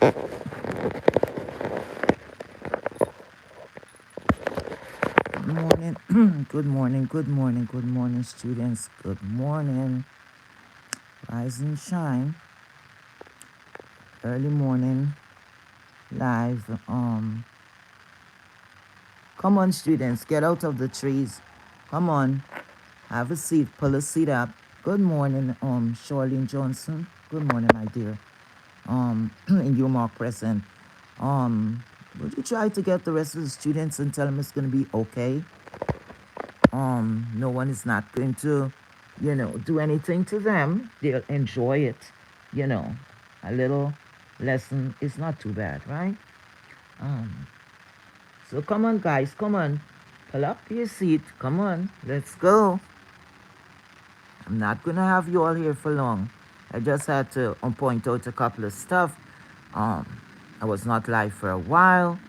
Good morning. Good morning. Good morning. Good morning, students. Good morning. Rise and shine. Early morning live. Come on, students. Get out of the trees. Come on. Have a seat. Pull a seat up. Good morning, Charlene Johnson. Good morning, my dear. In your mark present. Would you try to get the rest of the students and tell them it's gonna be okay? No one is not going to, do anything to them. They'll enjoy it. You know, a little lesson is not too bad, right? Um, so come on, guys, come on. Pull up your seat. Come on, let's go. I'm not gonna have you all here for long. I just had to point out a couple of stuff. Um, I was not live for a while,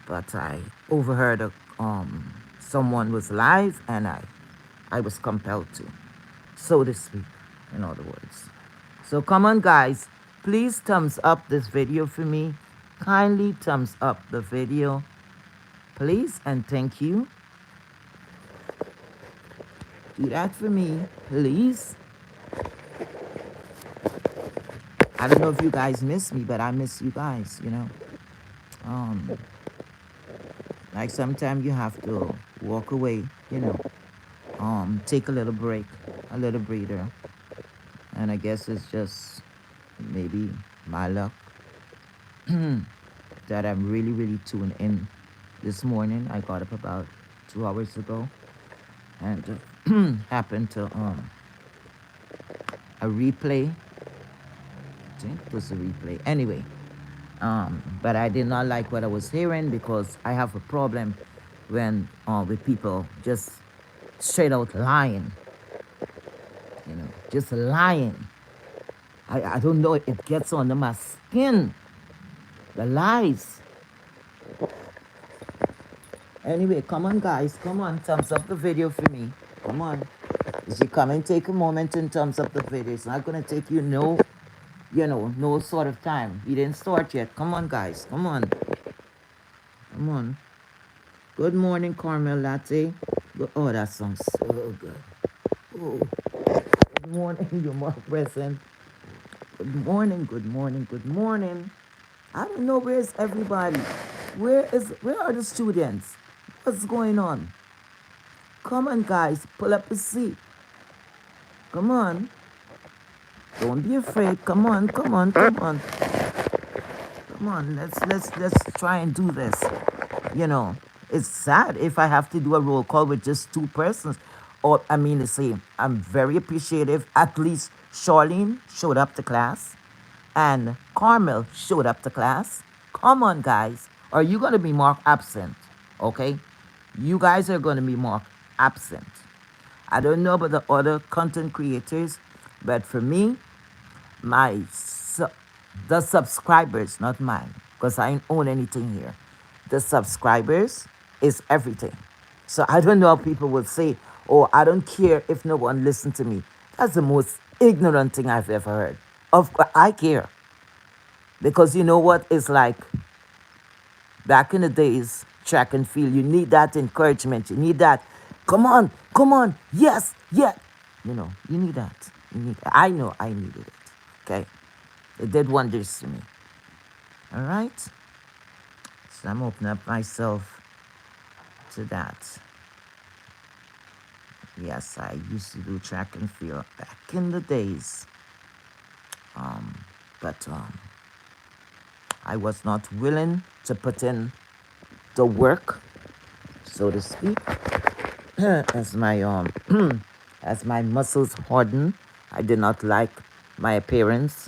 but I overheard someone was live, and I was compelled to, so to speak, in other words. So come on, guys. Please thumbs up this video for me. Kindly thumbs up the video, please, and thank you. Do that for me, please. I don't know if you guys miss me, but I miss you guys. Um, like sometimes you have to walk away, take a little break, a little breather. And I guess it's just maybe my luck that I'm really, really tuned in this morning. I got up about 2 hours ago and happened to a replay. I think it was a replay. Anyway, but I did not like what I was hearing because I have a problem when with people just straight out lying, just lying. I don't know, it gets under my skin, the lies. Anyway, come on, guys, come on, thumbs up the video for me. Come on. As you come and take a moment and thumbs up the video. It's not going to take you no sort of time. We didn't start yet. Come on, guys. Come on. Come on. Good morning, Caramel Latte. Oh, that sounds so good. Oh, good morning, you're more present. Good morning, good morning, good morning. I don't know, where's everybody? Where are the students? What's going on? Come on, guys. Pull up a seat. Come on. Don't be afraid. Come on, come on, come on. Come on, let's try and do this. It's sad if I have to do a roll call with just two persons. Or I mean to say, I'm very appreciative. At least Charlene showed up to class and Carmel showed up to class. Come on, guys. Are you gonna be marked absent? Okay? You guys are gonna be marked absent. I don't know about the other content creators, but for me, my the subscribers, not mine, because I don't own anything here. The subscribers is everything. So I don't know how people will say, "Oh, I don't care if no one listens to me." That's the most ignorant thing I've ever heard. Of course, I care because you know what it's like. Back in the days, track and field, you need that encouragement. You need that. Come on, yes, yeah. You need that. I know I needed it. Okay. It did wonders to me. All right. So I'm opening up myself to that. Yes, I used to do track and field back in the days. But I was not willing to put in the work, so to speak, as my as my muscles hardened. I did not like my appearance,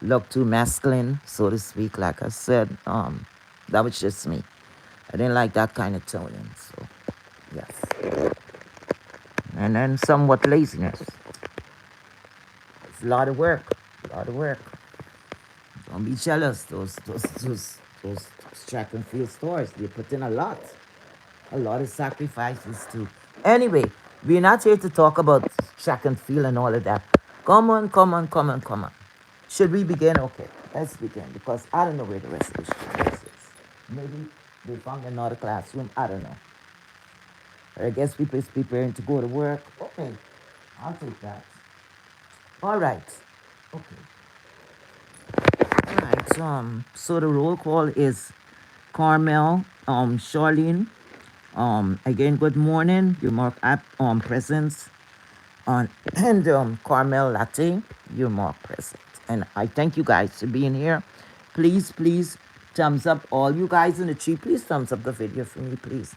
look too masculine, so to speak. Like I said, that was just me. I didn't like that kind of toning. So yes, and then somewhat laziness. It's a lot of work. A lot of work. Don't be jealous. Those track and field stores, they put in a lot. A lot of sacrifices too. Anyway, we're not here to talk about track and field and all of that. Come on, come on, come on, come on. Should we begin? Okay. Let's begin because I don't know where the rest of the students is. Maybe they found another classroom. I don't know. I guess people is preparing to go to work. Okay, I'll take that. All right. Okay. All right. So the roll call is Carmel, Charlene. Again, good morning. You mark up presence on and Carmel Latte. You mark present. And I thank you guys for being here. Please, please, thumbs up. All you guys in the tree, please thumbs up the video for me, please.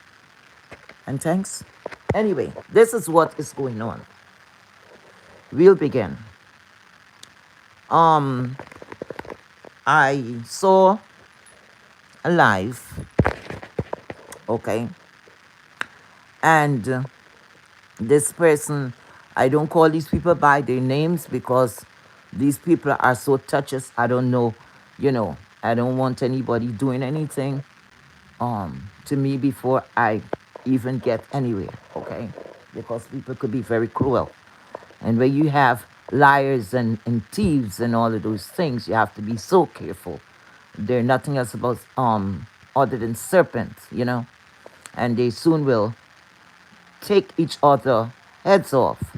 And thanks. Anyway, this is what is going on. We'll begin. Um, I saw a live, okay, and this person, I don't call these people by their names because these people are so touches. I don't know, I don't want anybody doing anything to me before I even get anywhere, okay? Because people could be very cruel. And when you have liars and thieves and all of those things, you have to be so careful. They're nothing else about other than serpents, and they soon will take each other heads off.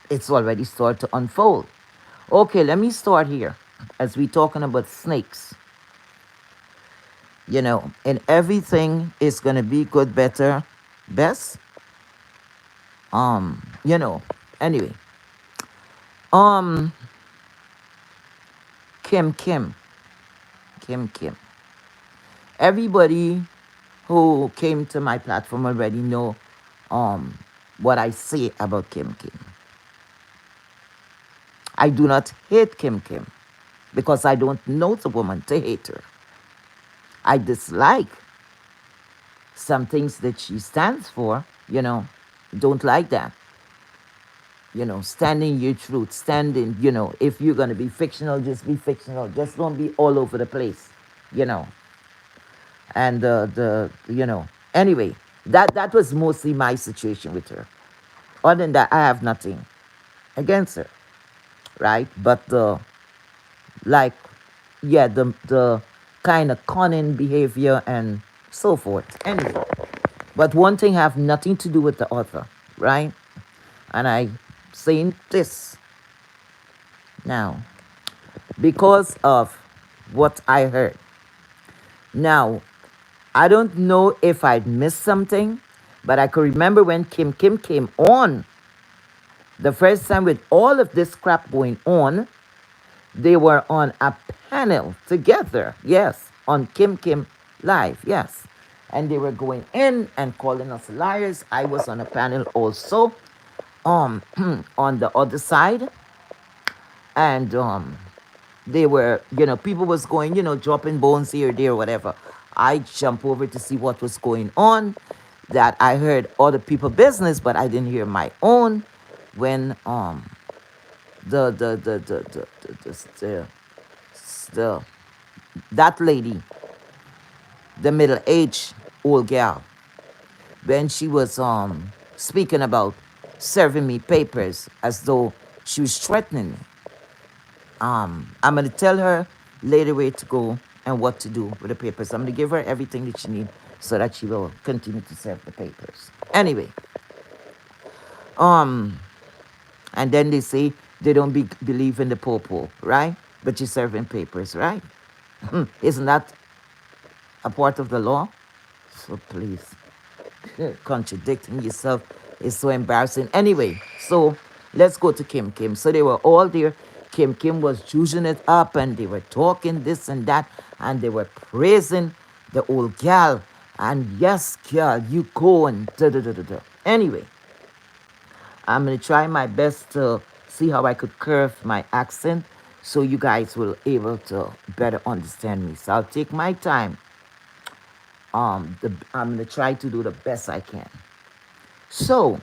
It's already started to unfold. Okay, let me start here as we talking about snakes. And everything is gonna be good, better, best. Um, you know. Anyway, um, Kim, Kim, Kim, Kim. Everybody who came to my platform already know um what I say about Kim Kim. I do not hate Kim Kim because I don't know the woman to hate her. I dislike some things that she stands for, don't like that. Standing your truth, standing, if you're going to be fictional, just be fictional. Just don't be all over the place, you know. And anyway, that was mostly my situation with her. Other than that, I have nothing against her, right? But like, yeah, the kind of cunning behavior and so forth. Anyway, but one thing have nothing to do with the other, right? And I saying this now because of what I heard. Now, I don't know if I'd missed something, but I could remember when Kim Kim came on the first time with all of this crap going on, they were on a panel together, yes, on Kim Kim Live, yes. And they were going in and calling us liars. I was on a panel also on the other side. And they were, people was going, dropping bones here, there, whatever. I jumped over to see what was going on. That I heard other people business, but I didn't hear my own. When the the that lady, the middle-aged old gal, when she was speaking about serving me papers as though she was threatening me. I'm gonna tell her later where to go and what to do with the papers. I'm gonna give her everything that she needs so that she will continue to serve the papers. Anyway, and then they say they don't believe in the popo, right? But you're serving papers, right? Isn't that a part of the law? So please, contradicting yourself is so embarrassing. Anyway, so let's go to Kim Kim. So they were all there. Kim Kim was juicing it up and they were talking this and that and they were praising the old gal. And yes, girl, you go and da da da da da. Anyway, I'm gonna try my best to see how I could curve my accent so you guys will able to better understand me. So I'll take my time. I'm gonna try to do the best I can. So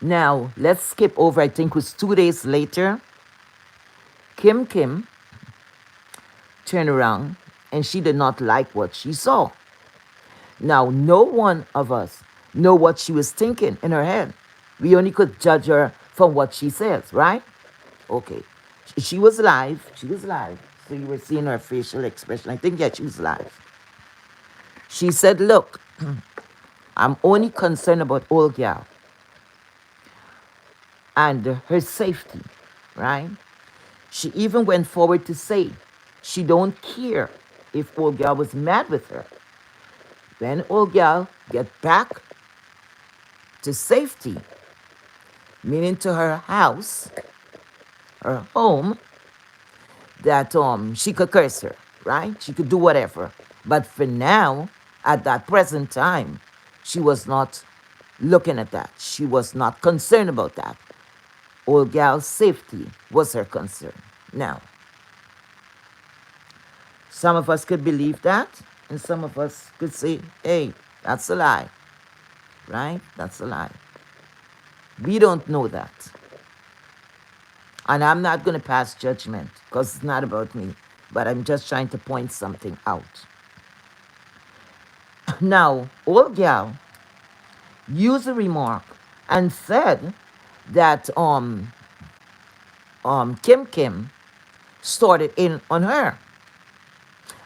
now let's skip over. I think it was 2 days later. Kim Kim turned around and she did not like what she saw. Now, no one of us know what she was thinking in her head. We only could judge her from what she says, right? Okay. She was live. She was live. So you were seeing her facial expression. I think, yeah, she was live. She said, look, I'm only concerned about old gal and her safety, right? She even went forward to say she don't care if old gal was mad with her. When old gal get back to safety, meaning to her house, her home, that she could curse her, right? She could do whatever. But for now, at that present time, she was not looking at that. She was not concerned about that. Old gal's safety was her concern. Now, some of us could believe that, and some of us could say, hey, that's a lie, right? That's a lie. We don't know that. And I'm not going to pass judgment because it's not about me, but I'm just trying to point something out. Now, old gal used a remark and said that Kim Kim started in on her.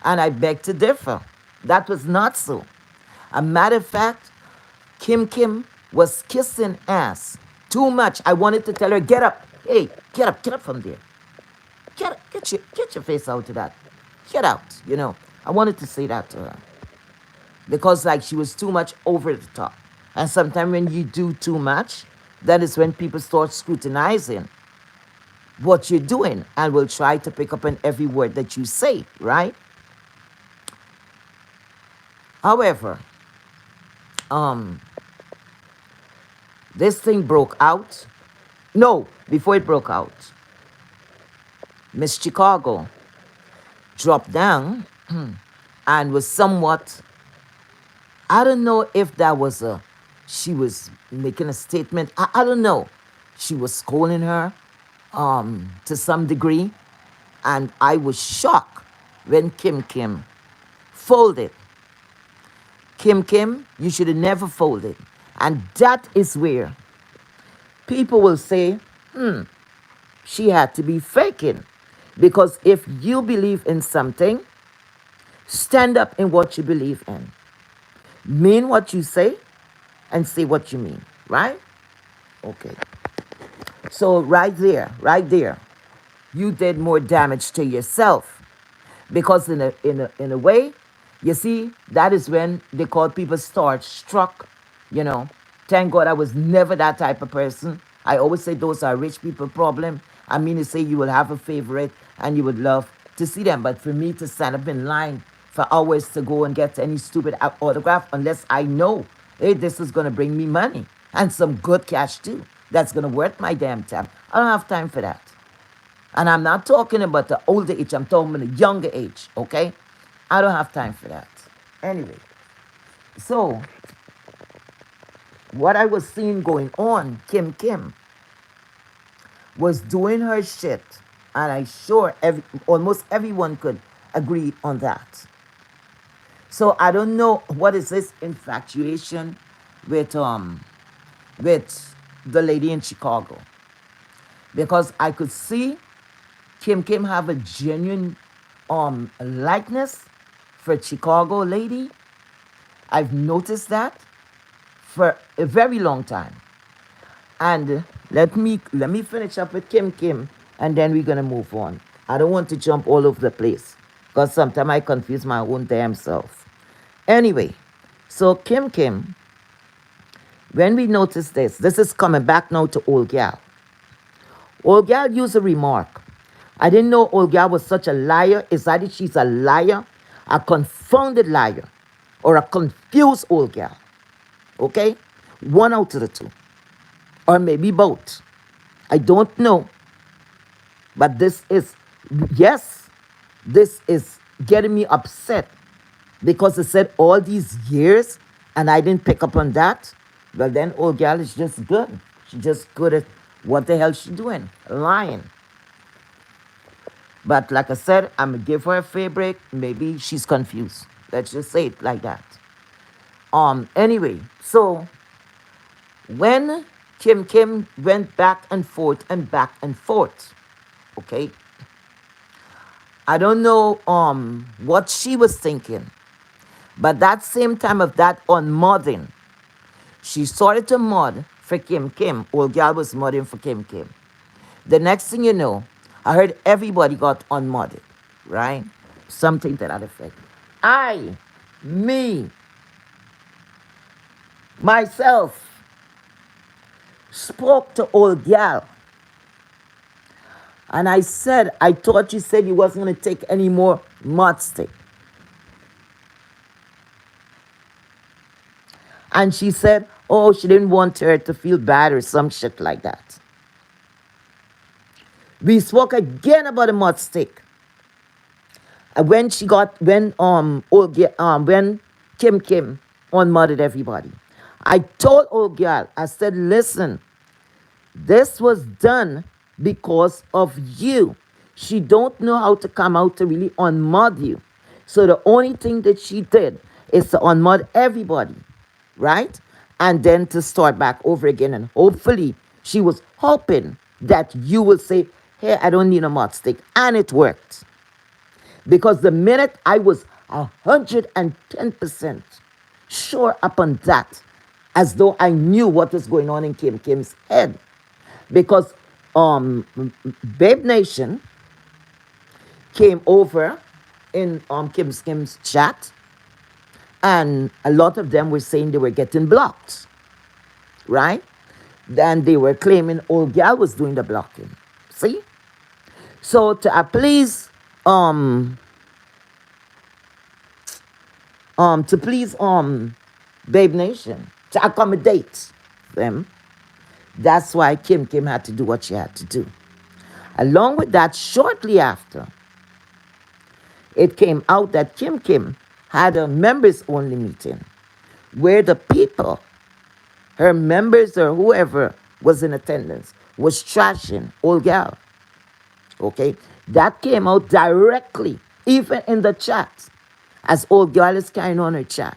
And I beg to differ. That was not so. A matter of fact, Kim Kim was kissing ass too much. I wanted to tell her, get up. Hey, get up from there. Get your face out of that. Get out, you know. I wanted to say that to her. Because like she was too much over the top. And sometimes when you do too much, that is when people start scrutinizing what you're doing and will try to pick up on every word that you say, right? However, um, this thing broke out. No, before it broke out, Miss Chicago dropped down and was somewhat, I don't know if that was she was making a statement. I don't know. She was scolding her to some degree. And I was shocked when Kim Kim folded. Kim Kim, you should have never folded. And that is where people will say, she had to be faking. Because if you believe in something, stand up in what you believe in. Mean what you say and say what you mean, right? Okay. So right there, you did more damage to yourself. Because in a way, you see, that is when they call people start struck, you know. Thank God I was never that type of person. I always say those are rich people problem. I mean to say you will have a favorite and you would love to see them. But for me to stand up in line for hours to go and get any stupid autograph, unless I know, hey, this is going to bring me money and some good cash too. That's going to worth my damn time. I don't have time for that. And I'm not talking about the older age, I'm talking about the younger age, okay? I don't have time for that. Anyway, so what I was seeing going on, Kim Kim was doing her shit, and I'm sure almost everyone could agree on that. So I don't know what is this infatuation with the lady in Chicago, because I could see Kim Kim have a genuine likeness for Chicago lady. I've noticed that for a very long time. And let me finish up with Kim Kim and then we're gonna move on. I don't want to jump all over the place because sometimes I confuse my own damn self. Anyway, so Kim Kim, when we notice this is coming back now to old gal. Old gal used a remark. I didn't know old gal was such a liar. It's either she's a liar, a confounded liar, or a confused old gal. Okay? One out of the two. Or maybe both. I don't know. But yes, this is getting me upset because it said all these years and I didn't pick up on that. Well, then old gal is just good. She's just good at what the hell she's doing. Lying. But like I said, I'm going to give her a fair break. Maybe she's confused. Let's just say it like that. Anyway, so when Kim Kim went back and forth, Okay, I don't know what she was thinking, but that same time of that unmodding, she started to mod for Kim Kim. Old gal was modding for Kim Kim. The next thing you know, I heard everybody got unmodded, right? Something to that effect. I, me, myself, spoke to old gal, and I said, I thought you said you wasn't going to take any more mod stick. And she said, oh, she didn't want her to feel bad or some shit like that. We spoke again about the mud stick. And when she got when Kim Kim unmudded everybody, I told old girl, I said, listen, this was done because of you. She don't know how to come out to really unmud you. So the only thing that she did is to unmud everybody, right? And then to start back over again. And hopefully she was hoping that you will say, hey, I don't need a mud stick. And it worked. Because the minute I was 110% sure upon that, as though I knew what was going on in Kim Kim's head. Because Babe Nation came over in Kim's chat, and a lot of them were saying they were getting blocked, right? Then they were claiming old gal was doing the blocking. See? So to please to please Babe Nation, to accommodate them, that's why Kim Kim had to do what she had to do. Along with that, shortly after, it came out that Kim Kim had a members only meeting where the people, her members or whoever was in attendance, was trashing old gal. Okay? That came out directly, even in the chat, as old girl is carrying on her chat.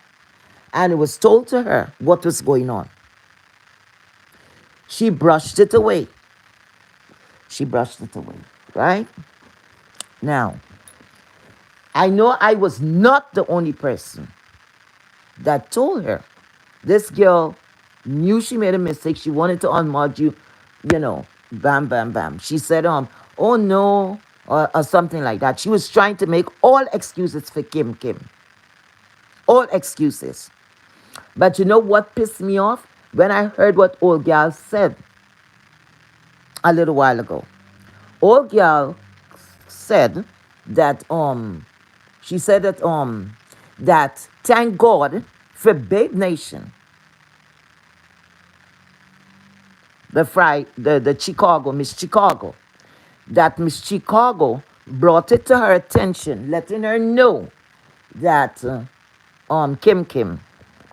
And it was told to her what was going on. She brushed it away. She brushed it away, right? Now, I know I was not the only person that told her. This girl knew she made a mistake. She wanted to unmod you, bam, bam, bam. She said, oh no, or something like that. She was trying to make all excuses for Kim Kim. All excuses. But you know what pissed me off? When I heard what old gal said a little while ago. Old gal said that she said that thank God for Babe Nation. The Chicago, Miss Chicago. That Miss Chicago brought it to her attention, letting her know that Kim Kim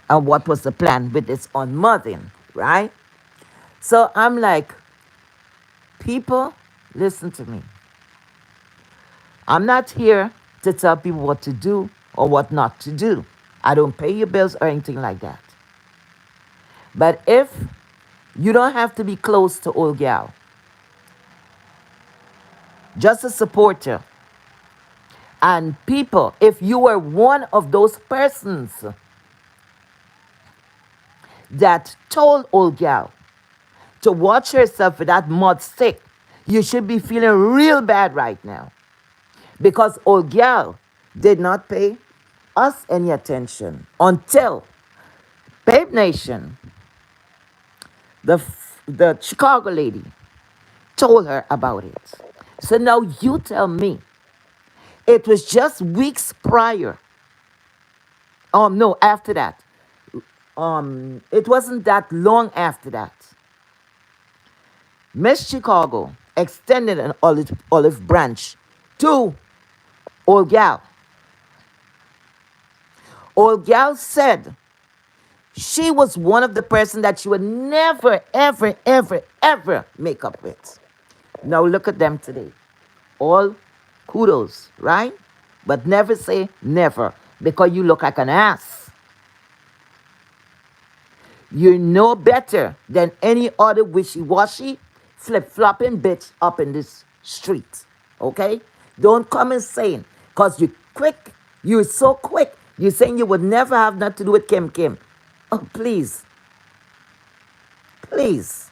and what was the plan with this unmothering, right? So I'm like, people, listen to me. I'm not here to tell people what to do or what not to do. I don't pay your bills or anything like that. But if you don't have to be close to old gal, just a supporter, and people, if you were one of those persons that told old gal to watch herself with that mud stick, you should be feeling real bad right now. Because old gal did not pay us any attention until Babe Nation, the Chicago lady, told her about it. So now you tell me, it was just weeks prior. No, after that. It wasn't that long after that. Miss Chicago extended an olive branch to old gal. Old gal said she was one of the person that she would never, ever, ever, ever make up with. Now look at them today. All kudos, right? But never say never, because you look like an ass. You're no better than any other wishy-washy, flip-flopping bitch up in this street. Okay? Don't come and saying, because you're so quick. You're saying you would never have nothing to do with Kim Kim. Oh, please. Please.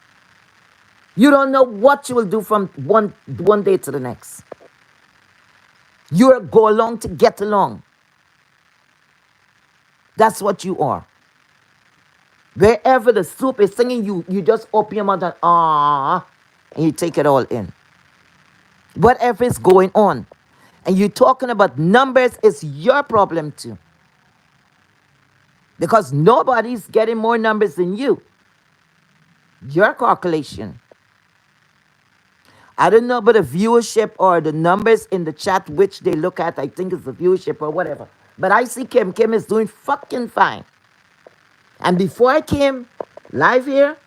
You don't know what you will do from one day to the next. You're go along to get along. That's what you are. Wherever the soup is singing, you just open your mouth and and you take it all in. Whatever is going on. And you're talking about numbers is your problem too. Because nobody's getting more numbers than you. Your calculation. I don't know about the viewership or the numbers in the chat which they look at. I think it's the viewership or whatever. But I see Kim Kim is doing fucking fine. And before I came live here,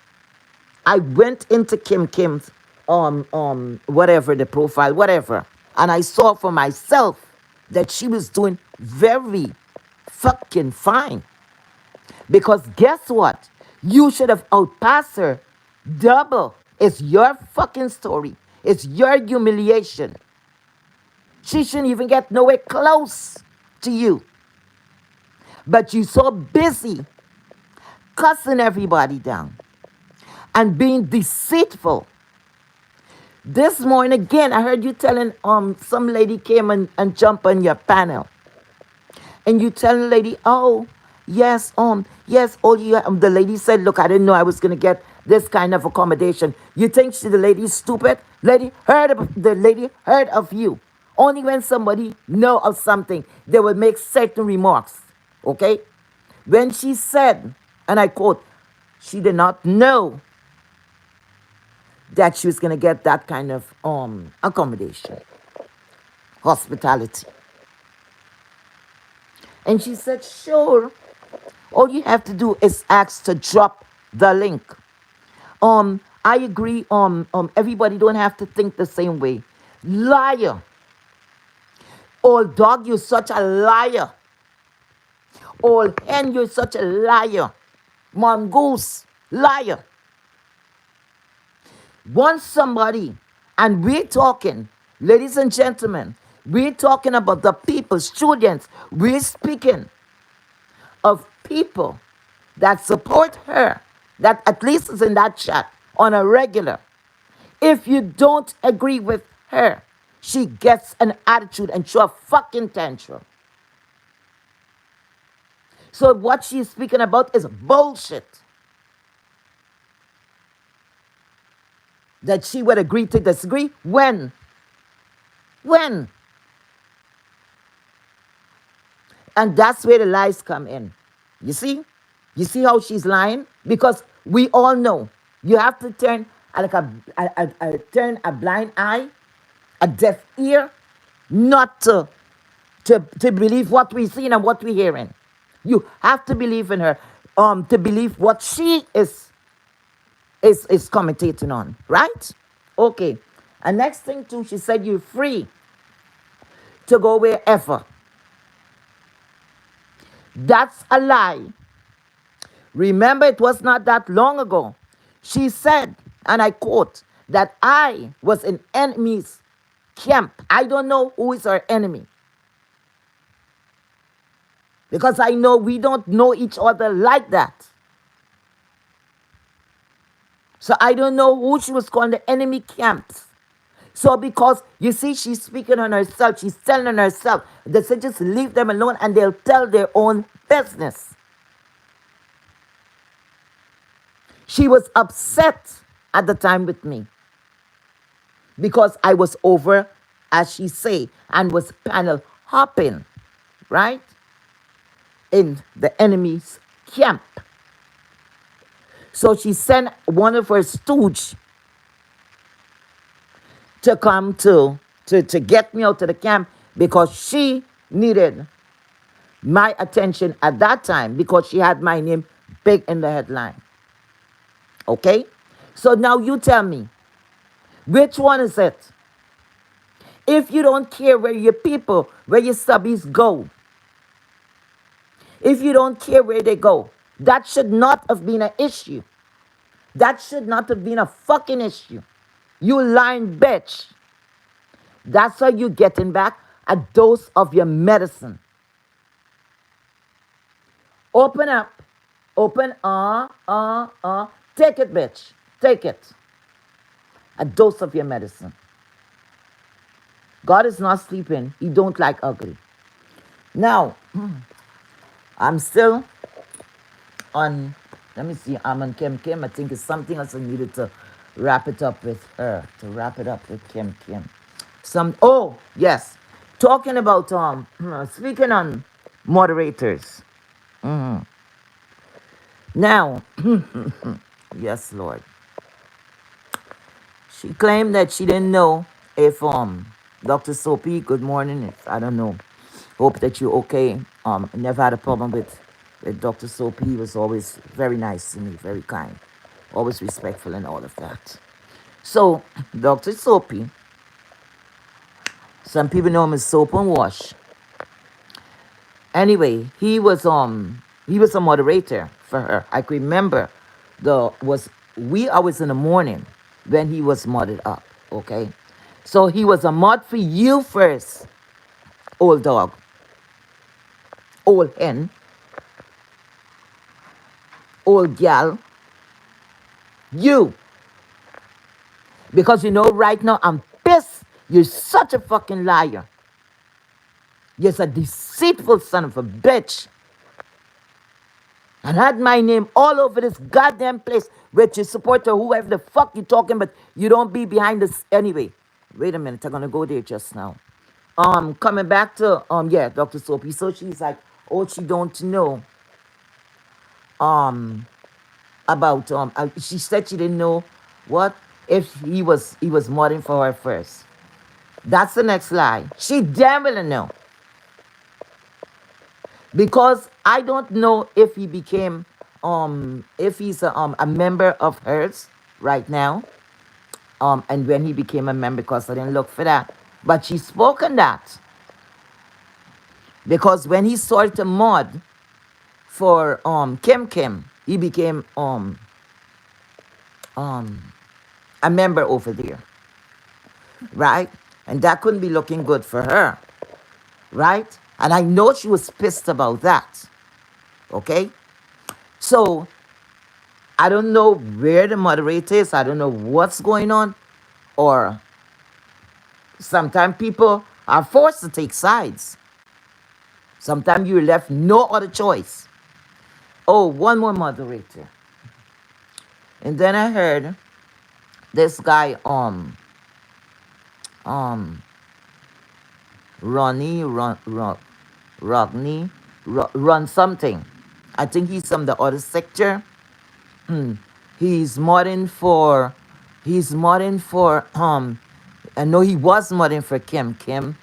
I went into Kim Kim's whatever the profile, whatever. And I saw for myself that she was doing very fucking fine. Because guess what? You should have outpassed her double. It's your fucking story. It's your humiliation. She shouldn't even get nowhere close to you. But you're so busy cussing everybody down and being deceitful. This morning again, I heard you telling some lady came and jumped on your panel. And you telling the lady, oh, yes, the lady said, look, I didn't know I was gonna get this kind of accommodation. You think the lady's stupid? The lady heard of you. Only when somebody know of something, they will make certain remarks. Okay? When she said, and I quote, she did not know that she was gonna get that kind of accommodation, hospitality. And she said, sure. All you have to do is ask to drop the link. I agree. Everybody don't have to think the same way. Liar. Old dog, you're such a liar. Old hen, you're such a liar. Mongoose, liar. Want somebody, and we're talking, ladies and gentlemen, we're talking about the people, students. We're speaking of people that support her, that at least is in that chat on a regular. If you don't agree with her, she gets an attitude and show a fucking tantrum. So what she's speaking about is bullshit. That she would agree to disagree? When? When? And that's where the lies come in. You see? You see how she's lying? Because we all know you have to turn like turn a blind eye, a deaf ear, not to believe what we're seeing and what we're hearing. You have to believe in her, to believe what she is commentating on, right? Okay. And next thing too, she said you're free to go wherever. That's a lie. Remember, it was not that long ago. She said, and I quote, that I was in enemy's camp. I don't know who is our enemy. Because I know we don't know each other like that. So I don't know who she was calling the enemy camps. So because, you see, she's speaking on herself. She's telling on herself. They said just leave them alone and they'll tell their own business. She was upset at the time with me. Because I was over, as she say, and was panel hopping, right? In the enemy's camp. So she sent one of her stooge to come to get me out of the camp because she needed my attention at that time because she had my name big in the headline. Okay? So now you tell me, which one is it? If you don't care where your people, where your subbies go, if you don't care where they go, that should not have been an issue. That should not have been a fucking issue. You lying bitch. That's how you're getting back a dose of your medicine. Open up. Open, take it, bitch. Take it. A dose of your medicine. God is not sleeping. He don't like ugly. Now, I'm still on, let me see, I'm on Kim Kim. I think it's something else I needed to wrap it up with her, to wrap it up with Kim Kim. Oh, yes. Talking about, speaking on moderators. Now, yes, Lord. She claimed that she didn't know if Dr. Soapy, good morning. If I don't know. Hope that you're okay. Never had a problem with Dr. Soapy. He was always very nice to me, very kind, always respectful and all of that. So, Dr. Soapy, some people know him as Soap and Wash. Anyway, he was a moderator for her. I can remember the was wee hours in the morning when he was modded up. Okay, so he was a mod for you first, old dog, old hen, old gal, you. Because you know right now I'm pissed. You're such a fucking liar. You're a deceitful son of a bitch. And had my name all over this goddamn place with your supporter, whoever the fuck you talking, but you don't be behind this anyway. Wait a minute, I'm gonna go there just now. Coming back to yeah, Dr. Soapy. So she's like, oh, she don't know about she said she didn't know what if he was modding for her first. That's the next lie. She damn well know. Because I don't know if he became if he's a member of hers right now and when he became a member, because I didn't look for that, but she spoke on that because when he started to mod for Kim Kim, he became a member over there, right? And that couldn't be looking good for her, right? And I know she was pissed about that. Okay, so I don't know where the moderator is. I don't know what's going on. Or sometimes people are forced to take sides. Sometimes you're left no other choice. Oh, one more moderator. And then I heard this guy, Ronnie, Rodney, run something. I think he's from the other sector. He's modding for, I know he was modding for Kim Kim.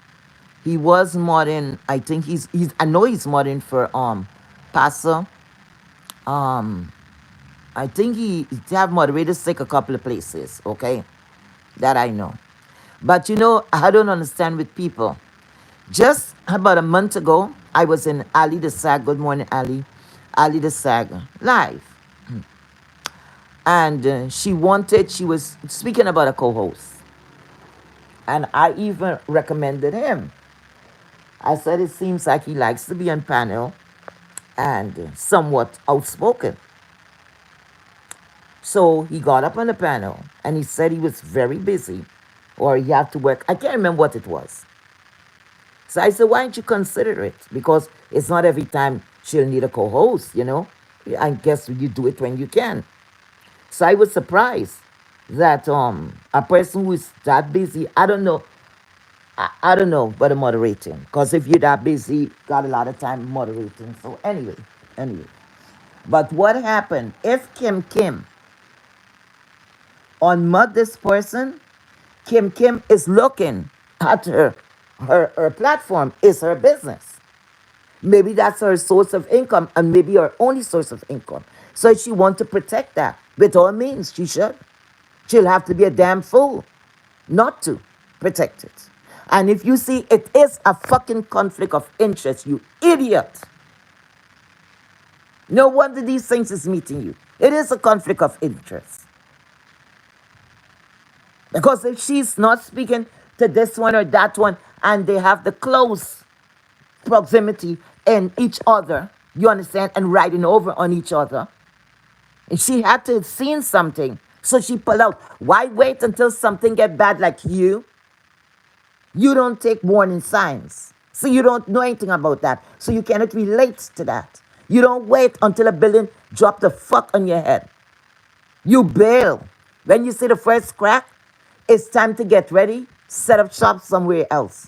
He was modding, I think I know he's modding for Pastor. I think he have moderators take a couple of places, okay? That I know. But you know, I don't understand with people. Just about a month ago, I was in Ali the Sag. Good morning, Ali. Ali the Sag live. And she was speaking about a co-host. And I even recommended him. I said it seems like he likes to be on panel and somewhat outspoken. So he got up on the panel and he said he was very busy or he had to work. I can't remember what it was. So I said, why don't you consider it? Because it's not every time she'll need a co-host, you know? I guess you do it when you can. So I was surprised that a person who is that busy, I don't know, I don't know about the moderating. Because if you're that busy, got a lot of time moderating. So anyway. But what happened? If Kim Kim unmud this person, Kim Kim is looking at her platform is her business. Maybe that's her source of income and maybe her only source of income. So if she wants to protect that, with all means, she should. She'll have to be a damn fool not to protect it. And if you see it is a fucking conflict of interest, you idiot. No wonder these things is meeting you. It is a conflict of interest. Because if she's not speaking to this one or that one, and they have the close proximity in each other, you understand, and riding over on each other. And she had to have seen something, so she pulled out. Why wait until something get bad like you? You don't take warning signs. So you don't know anything about that. So you cannot relate to that. You don't wait until a building drop the fuck on your head. You bail. When you see the first crack, it's time to get ready, set up shop somewhere else.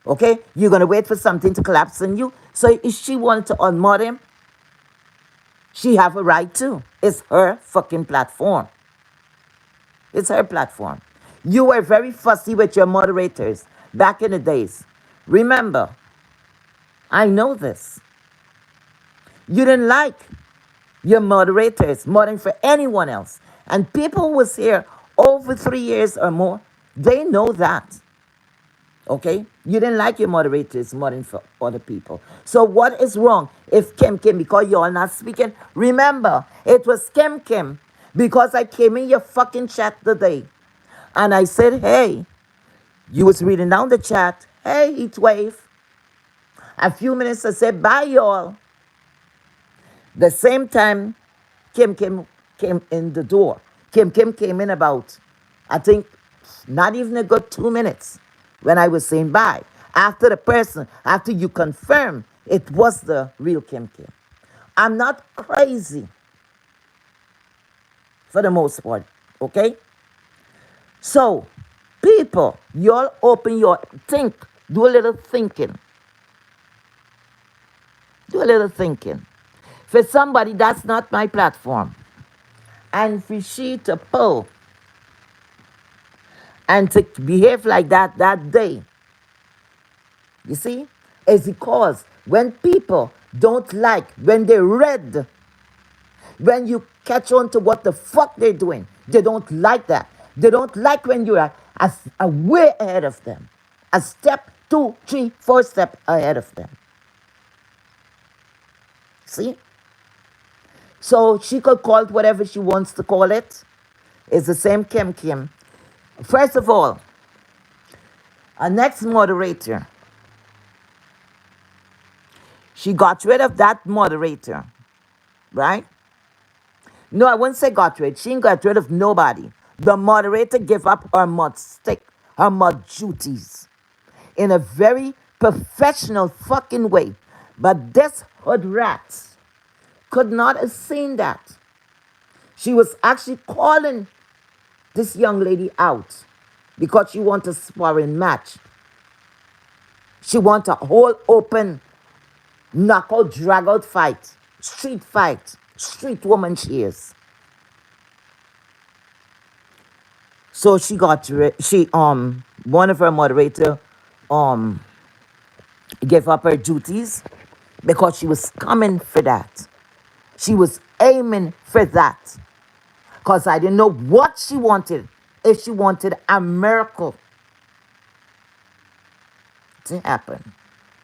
Okay? You're going to wait for something to collapse on you. So if she wanted to unmod him, she have a right to. It's her fucking platform. It's her platform. You were very fussy with your moderators back in the days. Remember, I know this. You didn't like your moderators more than for anyone else. And people who was here over 3 years or more, they know that. Okay? You didn't like your moderators more than for other people. So what is wrong if Kim, because you all not speaking? Remember, it was Kim, because I came in your fucking chat today. And I said, hey, you was reading down the chat. Hey, Heatwave. A few minutes I said, bye, y'all. The same time, Kim came in the door. Kim came in about, I think, not even a good 2 minutes when I was saying bye. After you confirm it was the real Kim. I'm not crazy for the most part, okay? So, people, y'all open your, do a little thinking. Do a little thinking. For somebody, that's not my platform. And for she to pull and to behave like that day, you see, is because when people don't like, when they read, when you catch on to what the fuck they're doing, they don't like that. They don't like when you are way ahead of them. A step, 2, 3, 4 steps ahead of them. See? So she could call it whatever she wants to call it. It's the same Kim. First of all, our next moderator, she got rid of that moderator, right? No, I wouldn't say got rid. She ain't got rid of nobody. The moderator gave up her mod stick, her mod duties in a very professional fucking way. But this hood rat could not have seen that. She was actually calling this young lady out because she want a sparring match. She want a whole open knockout, drag-out fight, street woman she is. So she one of her moderator gave up her duties because she was coming for that. She was aiming for that. Because I didn't know what she wanted. If she wanted a miracle to happen.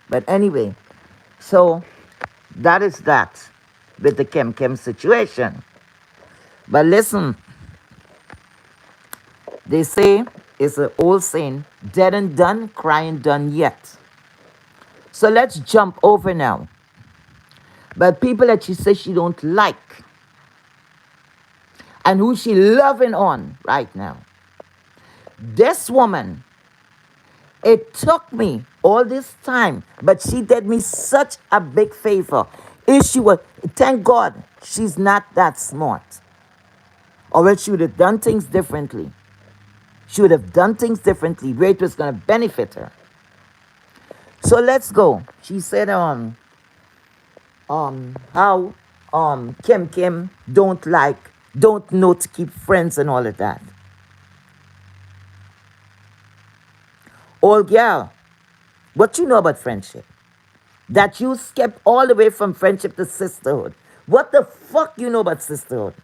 But anyway, so that is that with the Kim situation. But listen, they say it's an old saying, dead and done, crying done yet. So let's jump over now. But people that she says she don't like and who she loving on right now. This woman, it took me all this time, but she did me such a big favor. If she was, thank God she's not that smart. Or else she would have done things differently. She would have done things differently where it was going to benefit her. So let's go. She said how Kim don't know to keep friends and all of that. Old girl, what you know about friendship? That you skip all the way from friendship to sisterhood. What the fuck you know about sisterhood?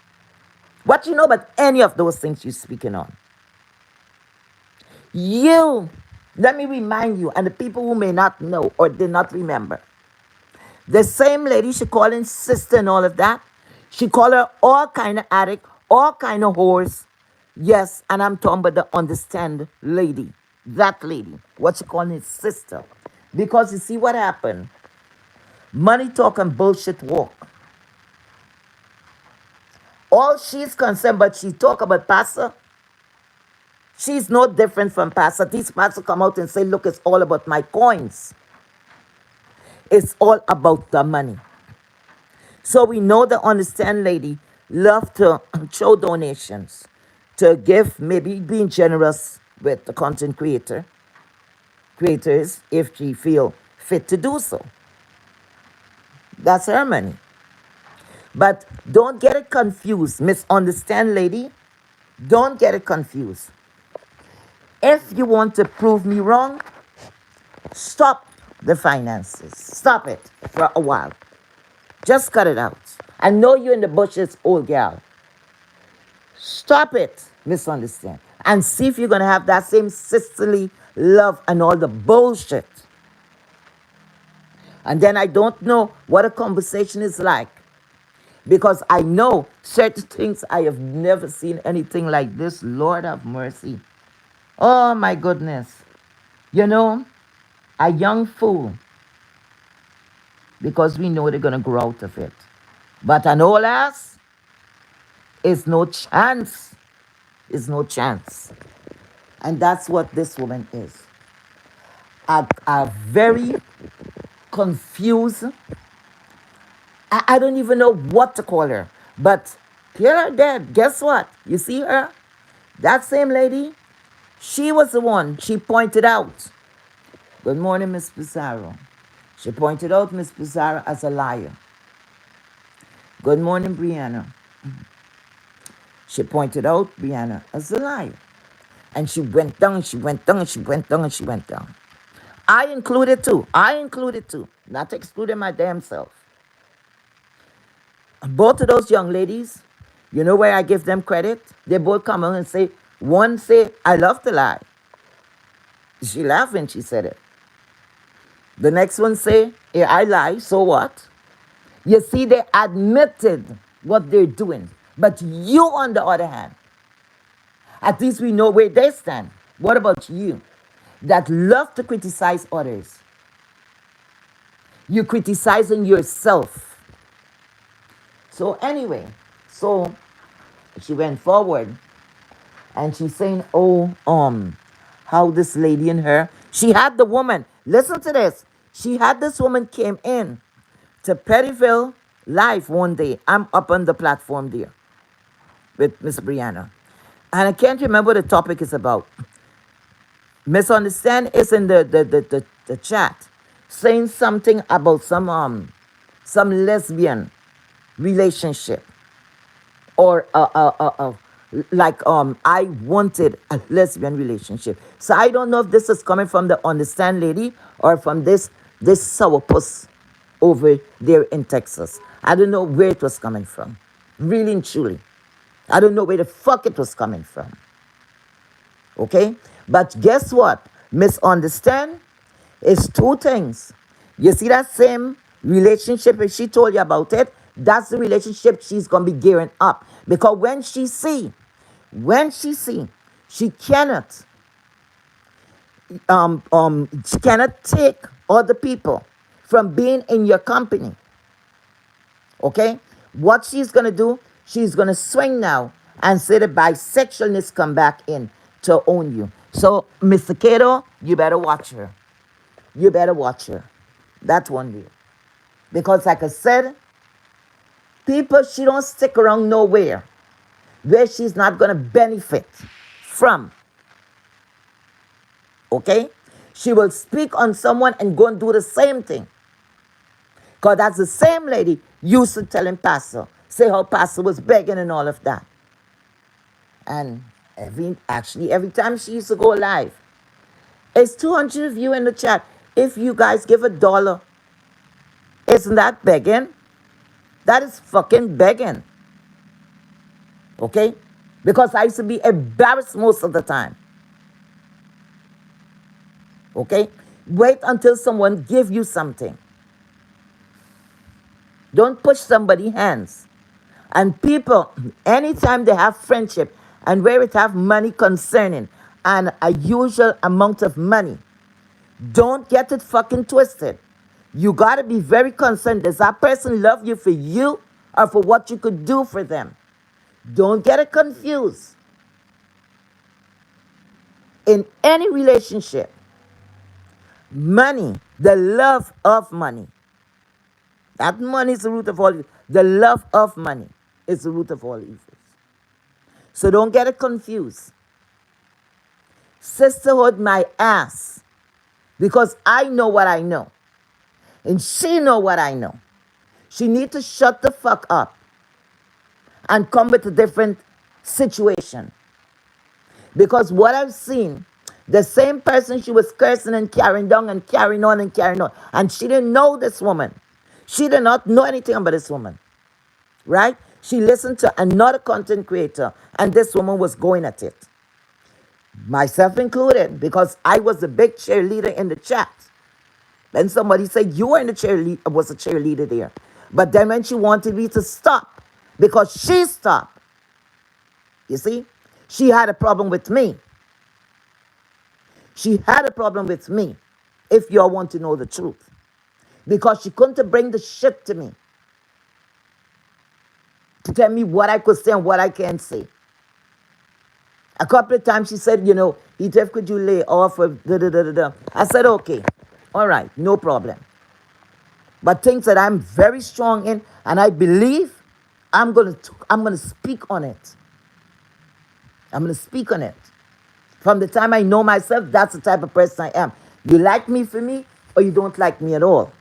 What you know about any of those things you're speaking on? You, let me remind you, and the people who may not know or did not remember, the same lady she calling sister and all of that, she call her all kind of addict, all kind of whores. Yes, and I'm talking about the understand lady. That lady, what you call his sister. Because you see what happened? Money talk and bullshit walk. All she's concerned, but she talk about Pastor. She's no different from Pastor. These Pastor come out and say, look, it's all about my coins. It's all about the money. So we know the understand lady love to show donations, to give, maybe being generous with the content creators if she feel fit to do so. That's her money. But don't get it confused, misunderstand lady. Don't get it confused. If you want to prove me wrong, stop the finances. Stop it for a while. Just cut it out. I know you're in the bushes, old gal. Stop it, misunderstand. And see if you're going to have that same sisterly love and all the bullshit. And then I don't know what a conversation is like. Because I know certain things I have never seen anything like this. Lord have mercy. Oh my goodness. You know, a young fool. Because we know they're going to grow out of it. But an old ass is no chance. Is no chance. And that's what this woman is. A very confused. I don't even know what to call her. But here her dead. Guess what? You see her? That same lady, she was the one she pointed out. Good morning, Miss Pizarro. She pointed out Miss Pizarro as a liar. Good morning, Brianna. She pointed out Brianna as a liar. And she went down, she went down, she went down, and she went down. I included too. I included too. Not excluding my damn self. Both of those young ladies, you know where I give them credit? They both come on and say, one say, I love to lie. She laughed when she said it. The next one say, yeah, I lie, so what? You see, they admitted what they're doing. But you, on the other hand, at least we know where they stand. What about you that love to criticize others? You're criticizing yourself. So anyway, so she went forward and she's saying, oh, how this lady and her, she had the woman, listen to this. She had this woman came in to Pettyville Live one day. I'm up on the platform there with Miss Brianna. And I can't remember what the topic is about. Misunderstand is in the chat saying something about some lesbian relationship or like I wanted a lesbian relationship. So I don't know if this is coming from the understand lady or from this sourpuss over there in Texas. I don't know where it was coming from. Really and truly. I don't know where the fuck it was coming from. Okay? But guess what? Misunderstand is two things. You see that same relationship, if she told you about it, that's the relationship she's going to be gearing up. Because when she see, she cannot, she cannot take other people from being in your company. Okay? What she's going to do, she's going to swing now and say the bisexualness come back in to own you. So, Mr. Cato, you better watch her. You better watch her. That's one deal. Because like I said, people, she don't stick around nowhere where she's not going to benefit from. Okay? She will speak on someone and go and do the same thing. Because that's the same lady used to telling Pastor, say how Pastor was begging and all of that. And every time she used to go live, it's 200 of you in the chat. If you guys give $1, isn't that begging? That is fucking begging. Okay? Because I used to be embarrassed most of the time. Okay? Wait until someone give you something. Don't push somebody's hands. And people, anytime they have friendship and where it have money concerning, an unusual amount of money. Don't get it fucking twisted. You got to be very concerned. Does that person love you for you or for what you could do for them? Don't get it confused. In any relationship, money, the love of money, that money is the root of all evil. The love of money is the root of all evils. So don't get it confused. Sisterhood my ass, because I know what I know. And she know what I know. She need to shut the fuck up and come with a different situation. Because what I've seen, the same person she was cursing and carrying down and carrying on and carrying on. And she didn't know this woman. She did not know anything about this woman. Right? She listened to another content creator and this woman was going at it. Myself included, because I was a big cheerleader in the chat. And somebody said, you were in the cheerleader, was a cheerleader there. But then when she wanted me to stop, because she stopped, you see, she had a problem with me. She had a problem with me, if y'all want to know the truth. Because she couldn't bring the shit to me. To tell me what I could say and what I can't say. A couple of times she said, you know, Etef, could you lay off of da da da da da? I said, okay, all right, no problem. But things that I'm very strong in and I believe, I'm gonna speak on it. I'm gonna speak on it. From the time I know myself, that's the type of person I am. You like me for me or you don't like me at all.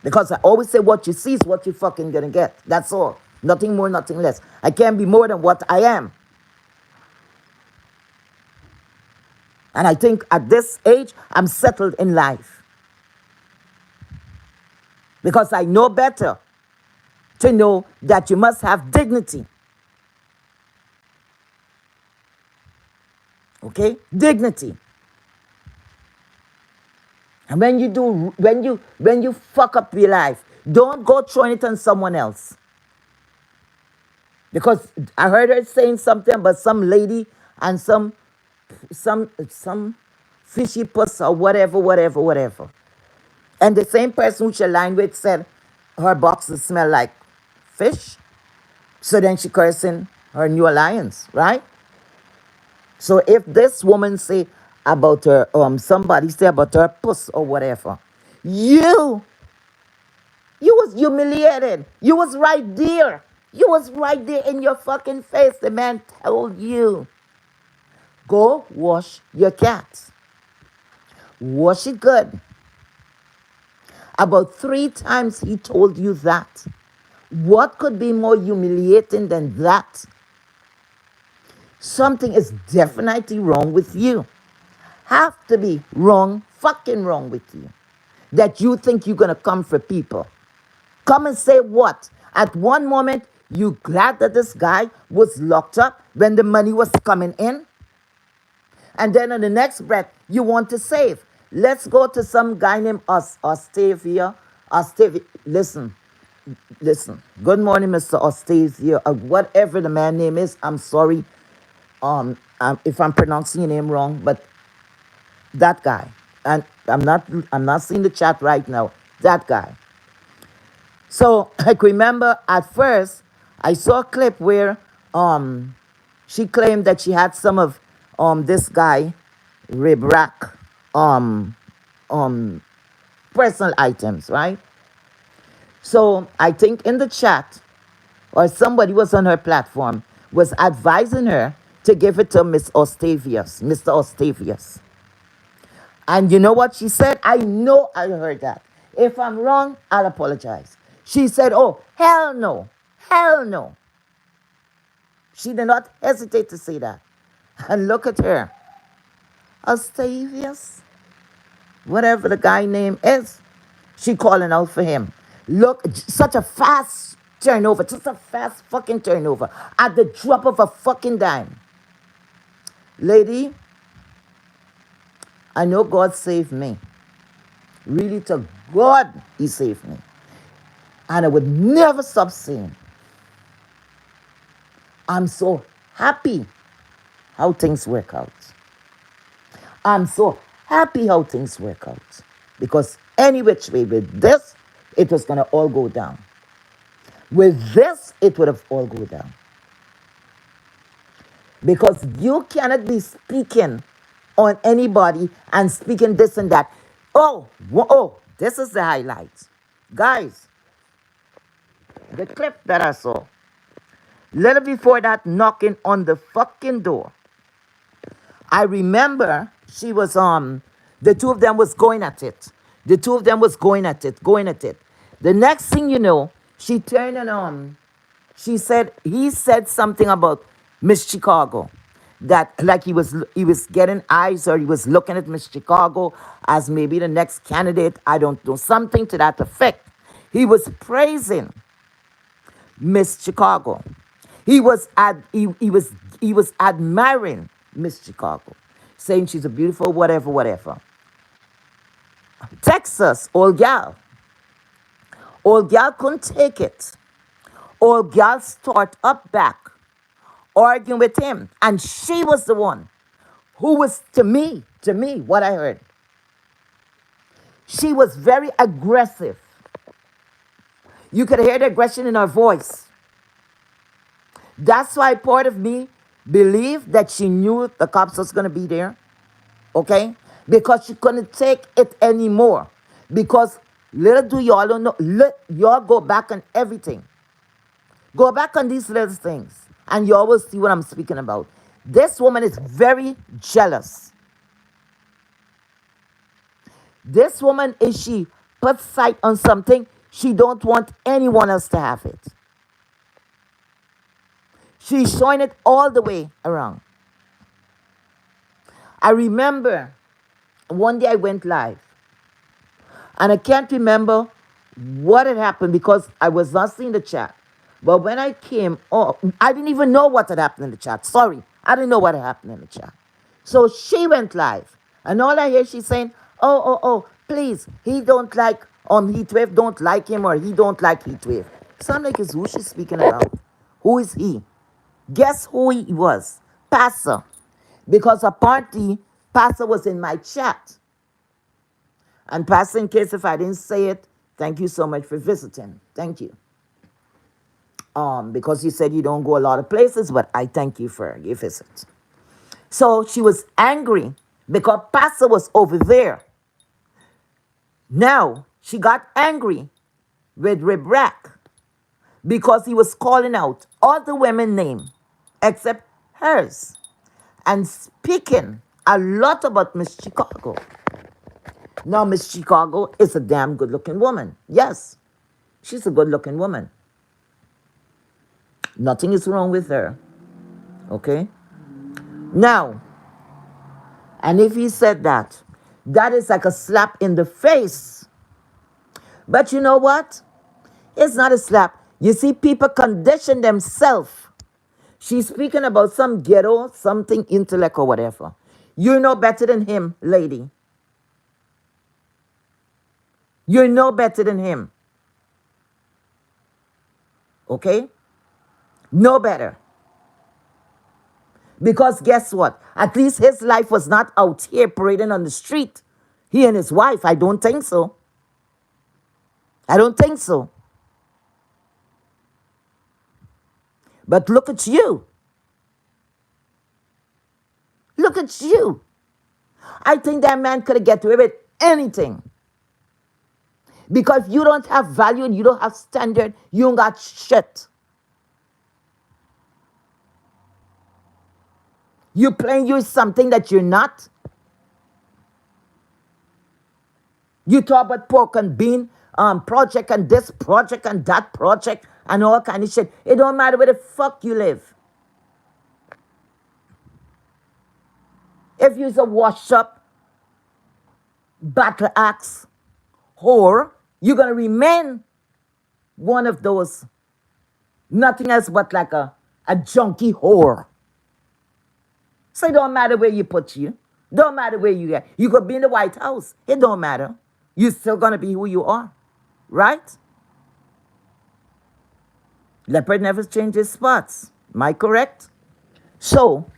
Because I always say what you see is what you fucking gonna get. That's all. Nothing more, nothing less. I can't be more than what I am. And I think at this age, I'm settled in life. Because I know better to know that you must have dignity. Okay? Dignity. And when you fuck up your life, don't go throwing it on someone else. Because I heard her saying something about some lady and some fishy puss or whatever. And the same person who she aligned with said her boxes smell like fish. So then she cursing her new alliance, right? So if this woman say about her, somebody say about her puss or whatever, you was humiliated. You was right there. You was right there in your fucking face. The man told you, go wash your cat. Wash it good. About 3 times he told you that. What could be more humiliating than that? Something is definitely wrong with you. Have to be wrong, fucking wrong with you. That you think you're going to come for people. Come and say what? At one moment, you glad that this guy was locked up when the money was coming in? And then in the next breath, you want to save. Let's go to some guy named Ostavia. Listen. Good morning, Mr. Ostavia. Whatever the man name is, I'm sorry if I'm pronouncing your name wrong, but that guy. And I'm not seeing the chat right now. That guy. So I can remember at first I saw a clip where she claimed that she had some of this guy Ribrak personal items, right? So I think in the chat or somebody was on her platform was advising her to give it to Mr. Ostavius. And you know what she said? I know I heard that. If I'm wrong, I'll apologize. She said, oh, hell no. Hell no. She did not hesitate to say that. And look at her. Ostavius, whatever the guy name is, she calling out for him. Look, such a fast turnover, just a fast fucking turnover at the drop of a fucking dime. Lady, I know God saved me. Really, to God, he saved me. And I would never stop saying, I'm so happy how things work out. I'm so happy how things work out. Because any which way with this, it was gonna all go down. With this, it would have all go down. Because you cannot be speaking on anybody and speaking this and that. Oh, this is the highlight. Guys, the clip that I saw, little before that knocking on the fucking door, I remember she was the two of them was going at it. The two of them was going at it, going at it. The next thing you know, she turned and he said something about Miss Chicago. That like he was getting eyes, or he was looking at Miss Chicago as maybe the next candidate. I don't know, something to that effect. He was praising Miss Chicago. He was admiring Miss Chicago, saying she's a beautiful whatever, whatever. Texas, old gal couldn't take it. Old gal start up back, arguing with him, and she was the one who was to me, what I heard. She was very aggressive. You could hear the aggression in her voice. That's why part of me believed that she knew the cops was going to be there, okay? Because she couldn't take it anymore. Because little do y'all don't know, y'all go back on everything. Go back on these little things, and you always see what I'm speaking about. This woman is very jealous. This woman, if she puts sight on something, she don't want anyone else to have it. She's showing it all the way around. I remember one day I went live, and I can't remember what had happened because I was not seeing the chat. But when I came up, I didn't even know what had happened in the chat. Sorry, I didn't know what had happened in the chat. So she went live, and all I hear she's saying, oh, please, he don't like, Heatwave don't like him, or he don't like Heatwave. So I'm like, is who she's speaking about? Who is he? Guess who he was? Pastor. Because apparently, Pastor was in my chat. And Pastor, in case if I didn't say it, thank you so much for visiting. Thank you. Because you said you don't go a lot of places, but I thank you for your visit. So she was angry because Pastor was over there. Now, she got angry with Rebrack because he was calling out all the women's names except hers and speaking a lot about Miss Chicago. Now, Miss Chicago is a damn good-looking woman. Yes, she's a good-looking woman. Nothing is wrong with her. Okay? Now, and if he said that, that is like a slap in the face. But you know what? It's not a slap. You see, people condition themselves. She's speaking about some ghetto, something intellect or whatever. You know better than him, lady. You know better than him. Okay? Know better. Because guess what? At least his life was not out here parading on the street. He and his wife, I don't think so. I don't think so. But look at you. Look at you. I think that man could have get away with anything. Because you don't have value and you don't have standard, you don't got shit. You playing you something that you're not. You talk about pork and bean project and this project and that project and all kind of shit. It don't matter where the fuck you live. If you're a wash up, battle axe, whore, you're going to remain one of those, nothing else but like a junkie whore. So it don't matter where you put you. Don't matter where you get. You could be in the White House. It don't matter. You're still going to be who you are. Right? Leopard never changes spots. Am I correct? So,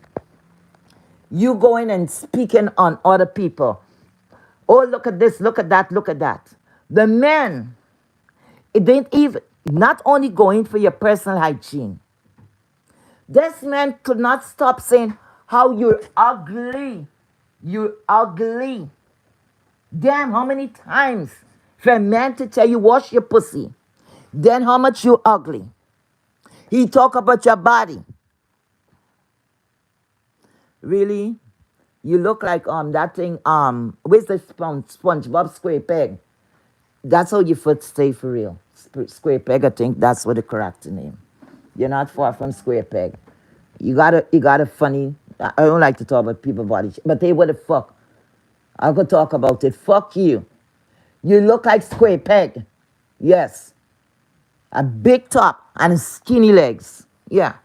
You going and speaking on other people. Oh, look at this, look at that, look at that. The men, it didn't even, not only going for your personal hygiene. This man could not stop saying how you're ugly. You're ugly. Damn, how many times for a man to tell you wash your pussy, then how much you ugly. He talk about your body. Really? You look like that thing, where's the SpongeBob Square Peg? That's how you first stay for real. Square Peg, I think that's what the correct name. You're not far from Square Peg. You got a funny. I don't like to talk about people body, but they what the fuck. I could talk about it. Fuck you. You look like Square Peg. Yes. A big top and skinny legs. Yeah.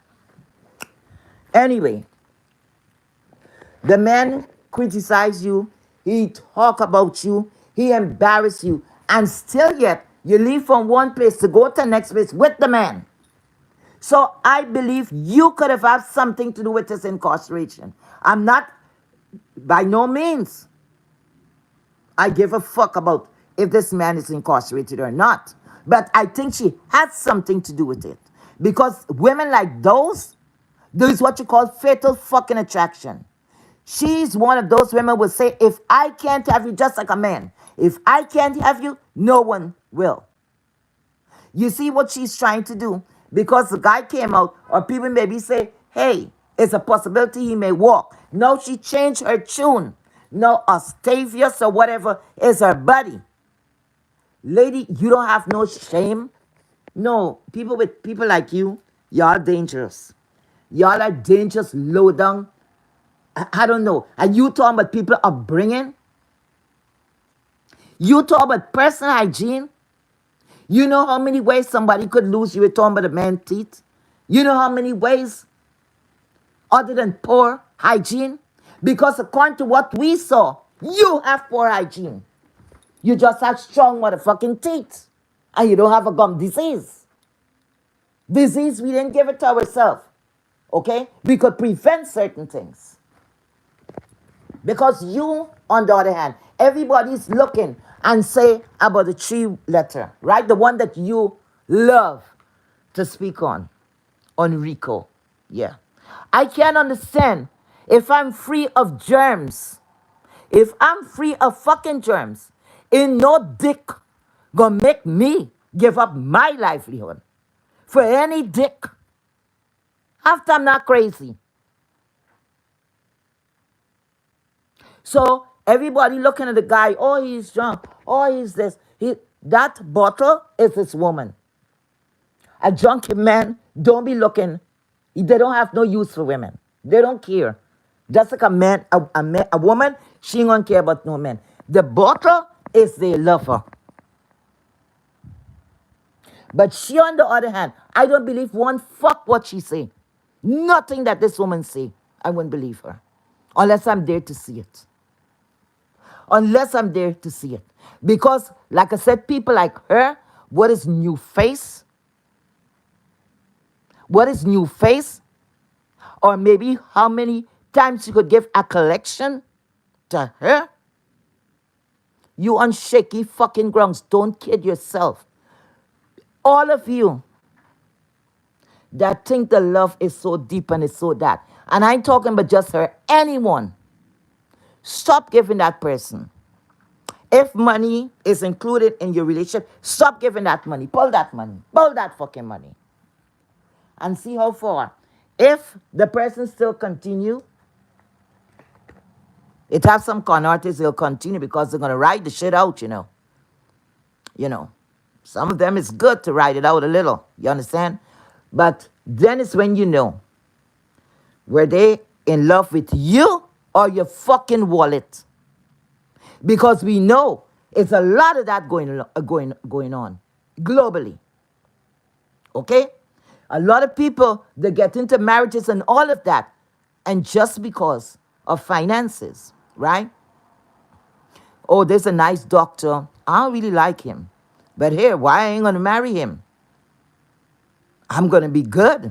Anyway, the man criticize you. He talk about you. He embarrass you. And still yet, you leave from one place to go to the next place with the man. So I believe you could have had something to do with this incarceration. I'm not, by no means, I give a fuck about if this man is incarcerated or not. But I think she had something to do with it. Because women like those, there's what you call fatal fucking attraction. She's one of those women who will say, if I can't have you, just like a man, if I can't have you, no one will. You see what she's trying to do? Because the guy came out, or people maybe say, hey, it's a possibility he may walk. No, she changed her tune. No, Octavius or whatever is her buddy. Lady, you don't have no shame. No, people like you, y'all dangerous. Y'all are dangerous, low down. I don't know. And you talking about people upbringing? You talk about personal hygiene? You know how many ways somebody could lose you with talking about a man's teeth? You know how many ways other than poor hygiene? Because according to what we saw, you have poor hygiene. You just have strong motherfucking teeth. And you don't have a gum disease. Disease, we didn't give it to ourselves. Okay? We could prevent certain things. Because you, on the other hand, everybody's looking and say about the three letter, right? The one that you love to speak on Rico. Yeah. I can't understand if I'm free of germs, if I'm free of fucking germs, ain't no dick gonna make me give up my livelihood for any dick. After I'm not crazy. So everybody looking at the guy, oh, he's drunk, oh, he's this. That bottle is this woman. A drunken man, don't be looking. They don't have no use for women. They don't care. Just like a man, a woman, she ain't gonna care about no man. The bottle is their lover. But she, on the other hand, I don't believe one fuck what she say. Nothing that this woman say, I wouldn't believe her. Unless I'm there to see it. Unless I'm there to see it. Because, like I said, people like her, what is new face? What is new face? Or maybe how many times you could give a collection to her? You on shaky fucking grounds. Don't kid yourself. All of you that think the love is so deep and it's so that. And I ain't talking about just her. Anyone. Stop giving that person. If money is included in your relationship, stop giving that money. Pull that money. Pull that fucking money. And see how far. If the person still continue, it have some con artists, they'll continue because they're going to ride the shit out, you know. You know. Some of them it's good to ride it out a little. You understand? But then it's when you know. Were they in love with you or your fucking wallet? Because we know it's a lot of that going on globally. Okay? A lot of people, they get into marriages and all of that. And just because of finances, right? Oh, there's a nice doctor. I don't really like him. But here, why I ain't going to marry him? I'm going to be good.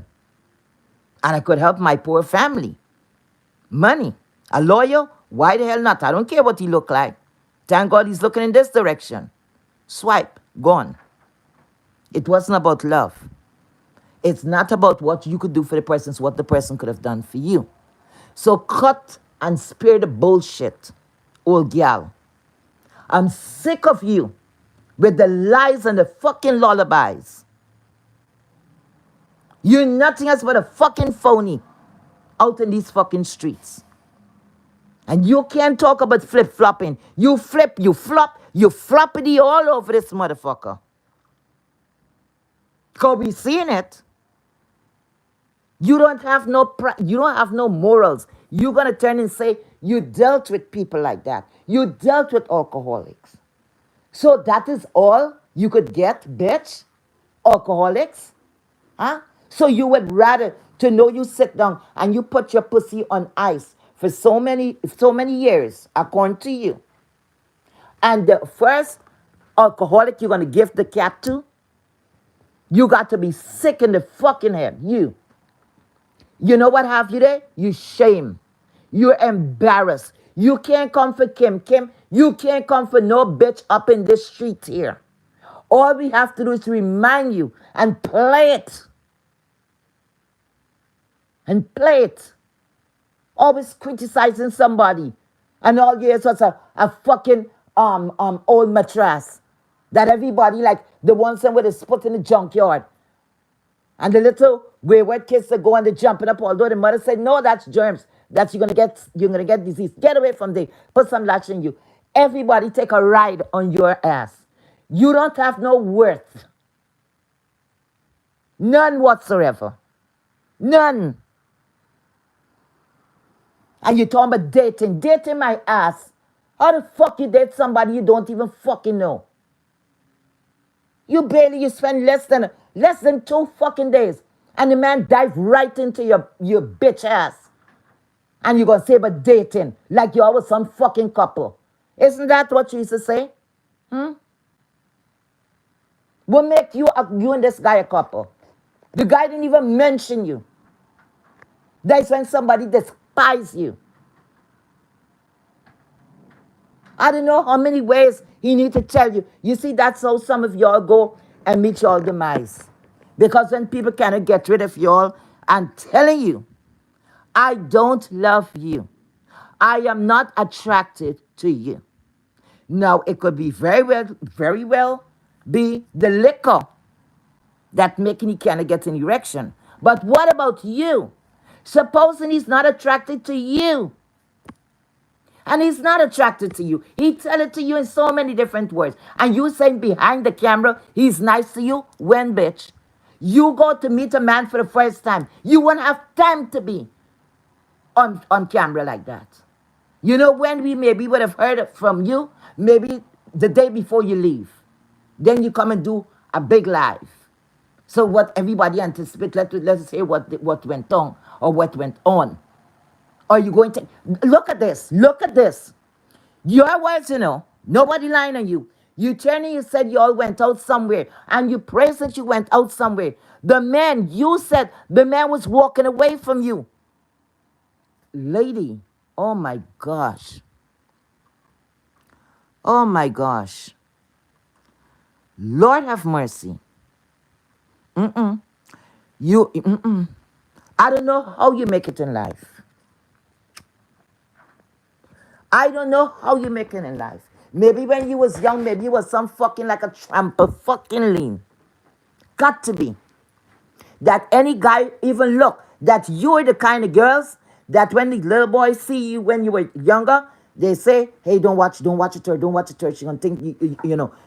And I could help my poor family. Money. A lawyer? Why the hell not? I don't care what he look like. Thank God he's looking in this direction. Swipe, gone. It wasn't about love. It's not about what you could do for the person, it's what the person could have done for you. So cut and spare the bullshit, old gal. I'm sick of you with the lies and the fucking lullabies. You're nothing else but a fucking phony out in these fucking streets. And you can't talk about flip-flopping. You flip, you flop, you floppity all over this motherfucker. Because we seen it. You don't have you don't have no morals. You're gonna turn and say you dealt with people like that. You dealt with alcoholics. So that is all you could get, bitch? Alcoholics? Huh? So you would rather to know you sit down and you put your pussy on ice for so many years, according to you. And the first alcoholic you're gonna give the cat to, you got to be sick in the fucking head. You know what have you there? You shame. You're embarrassed. You can't come for Kim. Kim, you can't come for no bitch up in this street here. All we have to do is remind you and play it. And play it. Always criticizing somebody. And all years was a fucking old mattress. That everybody, like the ones that with a put in the junkyard. And the little wayward kids that go and they jumping up, although the mother said, no, that's germs. That's you're gonna get disease. Get away from there. Put some latch in you. Everybody take a ride on your ass. You don't have no worth. None whatsoever. None. And you talking about dating. Dating my ass. How the fuck you date somebody you don't even fucking know? You spend less than 2 fucking days. And the man dive right into your bitch ass. And you're gonna say about dating like you always some fucking couple. Isn't that what you used to say? What make you and this guy a couple? The guy didn't even mention you. That's when somebody despises you. I don't know how many ways he need to tell you. You see, that's how some of y'all go and meet y'all demise. Because when people cannot get rid of y'all, I'm telling you, I don't love you. I am not attracted to you. Now, it could be very well be the liquor that making you cannot get an erection. But what about you? Supposing he's not attracted to you. And he's not attracted to you. He tell it to you in so many different words. And you saying behind the camera, he's nice to you? When, bitch? You go to meet a man for the first time. You won't have time to be on camera like that. You know when we maybe would have heard it from you? Maybe the day before you leave. Then you come and do a big live. So what everybody anticipates, let's hear what went on or what went on. Are you going to look at this? Look at this. Your words, nobody lying on you. You turned and you said you all went out somewhere, and you praised that you went out somewhere. The man, you said the man was walking away from you. Lady, oh my gosh. Oh my gosh. Lord have mercy. I don't know how you make it in life. I don't know how you make it in life. Maybe when you was young, maybe you was some fucking like a tramper, fucking lean. Got to be. That any guy even look, that you're the kind of girls that when the little boys see you when you were younger, they say, hey, don't watch it, her, don't watch it, her. She's gonna think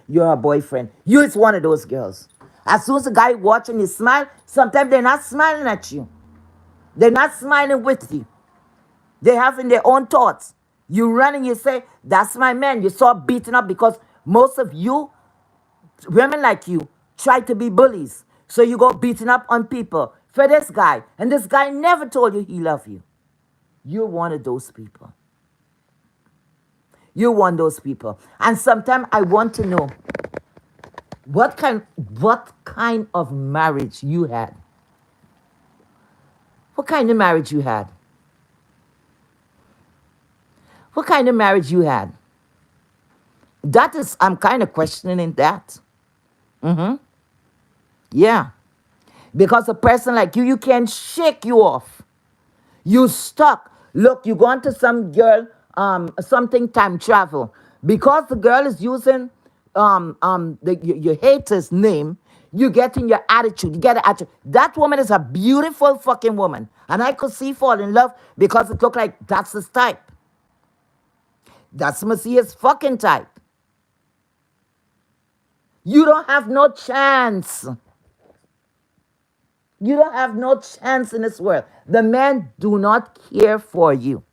you're a boyfriend. You is one of those girls. As soon as a guy watching you smile, sometimes they're not smiling at you. They're not smiling with you. They're having their own thoughts. You run and you say, that's my man. You saw beaten up because most of you, women like you, try to be bullies. So you go beating up on people for this guy. And this guy never told you he loved you. You're one of those people. You're one of those people. And sometimes I want to know what kind of marriage you had. What kind of marriage you had? What kind of marriage you had? That is, I'm kind of questioning that. Mm-hmm. Yeah. Because a person like you can't shake you off. You stuck. Look, you go into some girl, something time travel. Because the girl is using your hater's name, you get in your attitude. You get an attitude. That woman is a beautiful fucking woman. And I could see fall in love because it looked like that's his type. That's Messiah's fucking type. You don't have no chance. You don't have no chance in this world. The man do not care for you.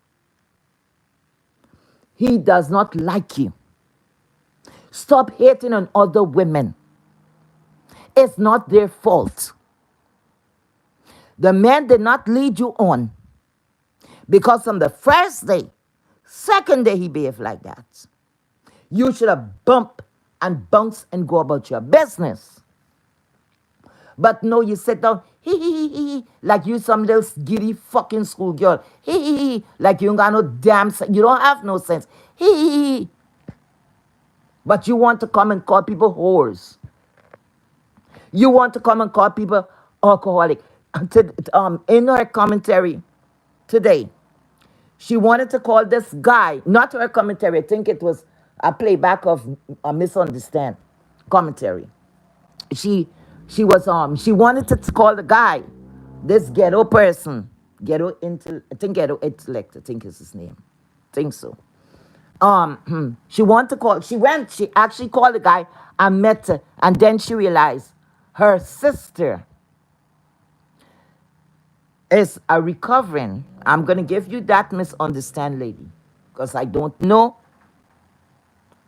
He does not like you. Stop hating on other women. It's not their fault. The man did not lead you on because from the first day, second day he behaved like that. You should have bumped and bounced and go about your business. But no, you sit down, like you some little giddy fucking schoolgirl. Like you ain't got no damn sense. You don't have no sense. But you want to come and call people whores. You want to come and call people alcoholic. In her commentary today, she wanted to call this guy, not her commentary, I think it was a playback of a misunderstand commentary. She she wanted to call the guy, this ghetto person, ghetto intellect, I think is his name. Think so. She actually called the guy and met her, and then she realized her sister is a recovering. I'm gonna give you that misunderstand lady. Because I don't know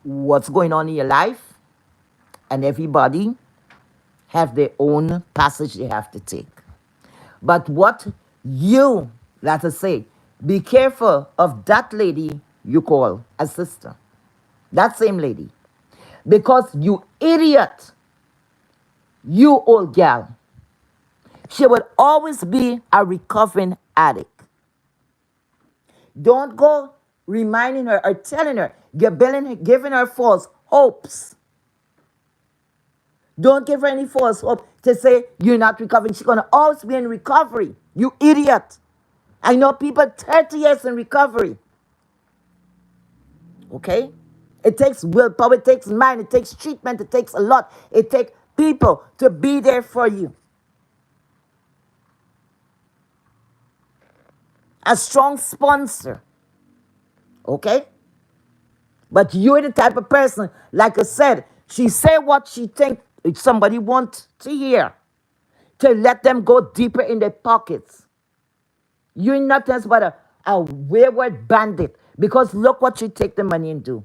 what's going on in your life, and everybody have their own passage they have to take. But what you, let us say, be careful of that lady you call a sister. That same lady. Because you idiot, you old gal, she would always be a recovering addict. Don't go reminding her or telling her, giving her false hopes. Don't give her any false hope to say you're not recovering. She's going to always be in recovery. You idiot. I know people 30 years in recovery. Okay? It takes willpower, it takes mind, it takes treatment, it takes a lot. It takes people to be there for you. A strong sponsor. Okay? But you're the type of person, like I said, she say what she think somebody wants to hear. To let them go deeper in their pockets. You're nothing else but a wayward bandit. Because look what you take the money and do.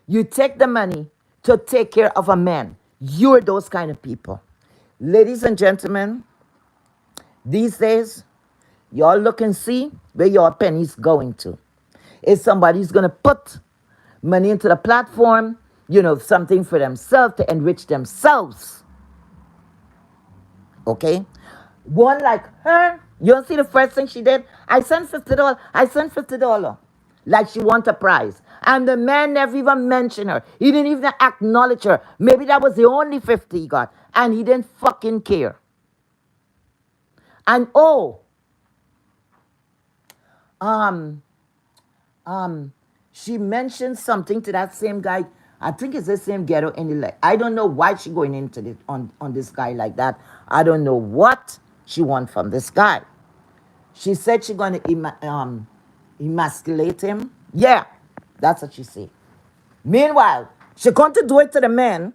You take the money to take care of a man. You're those kind of people. Ladies and gentlemen, these days, y'all look and see where your penny's going to. If somebody's going to put money into the platform, something for themselves to enrich themselves. Okay? One like her, you don't see the first thing she did? I sent $50. I sent $50. Like she want a prize. And the man never even mentioned her. He didn't even acknowledge her. Maybe that was the only 50 he got. And he didn't fucking care. And she mentioned something to that same guy. I think it's the same ghetto intellect. I don't know why she going into this on this guy like that. I don't know what she want from this guy. She said she's going to emasculate him. Yeah, that's what she said. Meanwhile, she couldn't do it to the man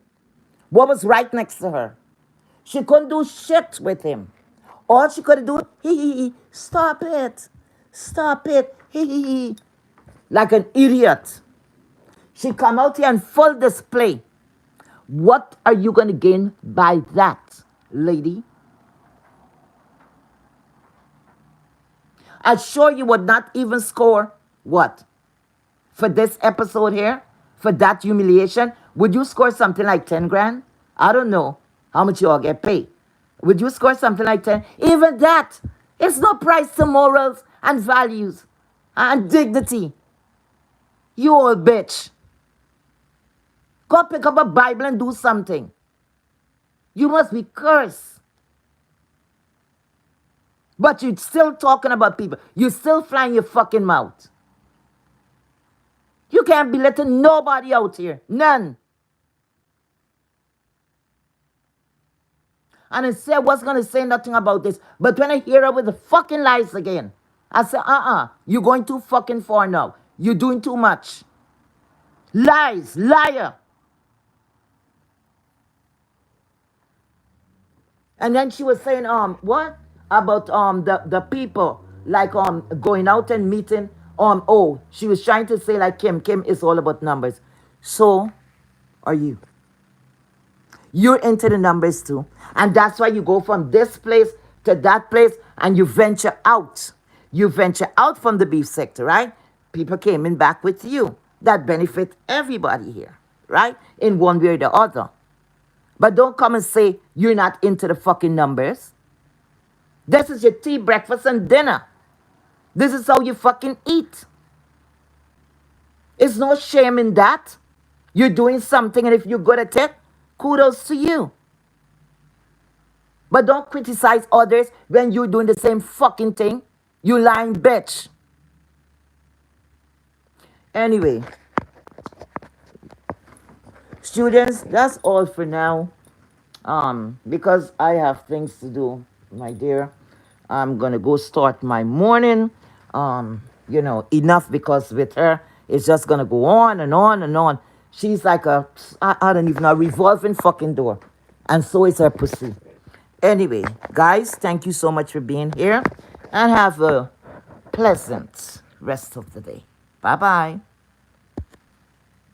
what was right next to her. She couldn't do shit with him. All she could do, stop it, like an idiot. She come out here and full display. What are you going to gain by that, lady? I'm sure you would not even score what? For this episode here? For that humiliation? Would you score something like 10 grand? I don't know how much you all get paid. Would you score something like 10? Even that, it's no price to morals and values and dignity. You old bitch. Go pick up a Bible and do something. You must be cursed. But you're still talking about people. You're still flying your fucking mouth. You can't be letting nobody out here. None. And I said, was going to say nothing about this. But when I hear her with the fucking lies again, I said, you're going too fucking far now. You're doing too much. Lies, liar. And then she was saying, what? About the people, like going out and meeting. She was trying to say like Kim. Kim is all about numbers. So are you. You're into the numbers too. And that's why you go from this place to that place and you venture out. You venture out from the beef sector, right? People came in back with you. That benefit everybody here, right? In one way or the other. But don't come and say you're not into the fucking numbers. This is your tea, breakfast, and dinner. This is how you fucking eat. There's no shame in that. You're doing something, and if you're good at it, kudos to you. But don't criticize others when you're doing the same fucking thing. You lying bitch. Anyway, students, that's all for now. Because I have things to do, my dear. I'm gonna go start my morning. Enough because with her, it's just gonna go on and on and on. She's like I don't even know, a revolving fucking door. And so is her pussy. Anyway, guys, thank you so much for being here. And have a pleasant rest of the day. Bye-bye.